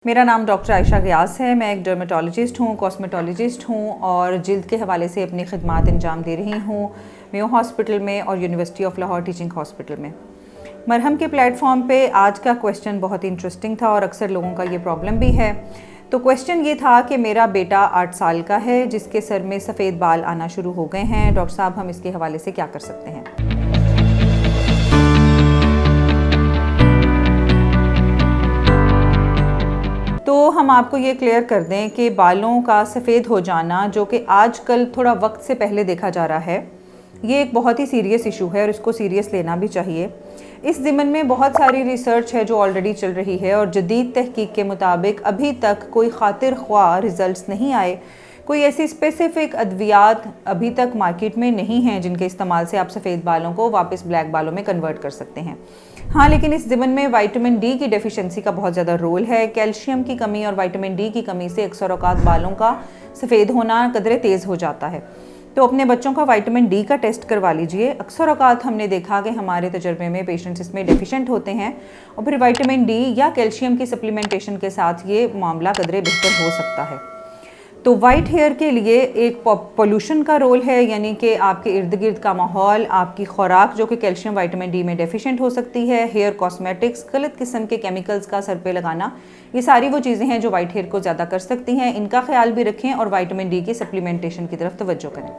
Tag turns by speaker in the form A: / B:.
A: मेरा नाम doctor Ayesha Geass है। मैं एक डर्मेटोलॉजिस्ट हूँ, कॉस्मेटोलॉजिस्ट हूँ और जिल्द के हवाले से अपनी खिदमात अंजाम दे रही हूँ मेयो हॉस्पिटल में और university of Lahore teaching hospital में। मरहम के प्लेटफॉर्म पे आज का क्वेश्चन बहुत इंटरेस्टिंग था और अक्सर लोगों का ये प्रॉब्लम भी है। तो क्वेश्चन ये था कि मेरा बेटा 8 साल का है जिसके सर में सफ़ेद बाल आना शुरू हो गए हैं। डॉक्टर साहब, हम इसके हवाले से क्या कर सकते हैं? तो हम आपको ये क्लियर कर दें कि बालों का सफ़ेद हो जाना, जो कि आजकल थोड़ा वक्त से पहले देखा जा रहा है, ये एक बहुत ही सीरियस इशू है और इसको सीरियस लेना भी चाहिए। इस ज़िमन में बहुत सारी रिसर्च है जो ऑलरेडी चल रही है और जदीद तहकीक के मुताबिक अभी तक कोई खातिर ख्वाह रिज़ल्ट्स नहीं आए। कोई ऐसी स्पेसिफ़िक अद्वियात अभी तक मार्केट में नहीं हैं जिनके इस्तेमाल से आप सफ़ेद बालों को वापस ब्लैक बालों में कन्वर्ट कर सकते हैं। हाँ, लेकिन इस ज़िमन में विटामिन डी की डेफिशिएंसी का बहुत ज़्यादा रोल है। कैल्शियम की कमी और विटामिन डी की कमी से अक्सर औक़ात बालों का सफ़ेद होना कदरे तेज़ हो जाता है। तो अपने बच्चों का विटामिन डी का टेस्ट करवा लीजिए। अक्सर औक़ात हमने देखा कि हमारे तजर्बे में पेशेंट्स इसमें डेफिशिएंट होते हैं और फिर विटामिन डी या कैल्शियम की सप्लीमेंटेशन के साथ ये मामला कदरे बेहतर हो सकता है। तो वाइट हेयर के लिए एक पोल्यूशन का रोल है, यानी कि आपके इर्द गिर्द का माहौल, आपकी खुराक जो कि कैल्शियम विटामिन डी में डेफिशिएंट हो सकती है, हेयर कॉस्मेटिक्स, गलत किस्म के केमिकल्स का सर पे लगाना, ये सारी वो चीज़ें हैं जो वाइट हेयर को ज़्यादा कर सकती हैं। इनका ख्याल भी रखें और विटामिन डी की सप्लीमेंटेशन की तरफ तवज्जो करें।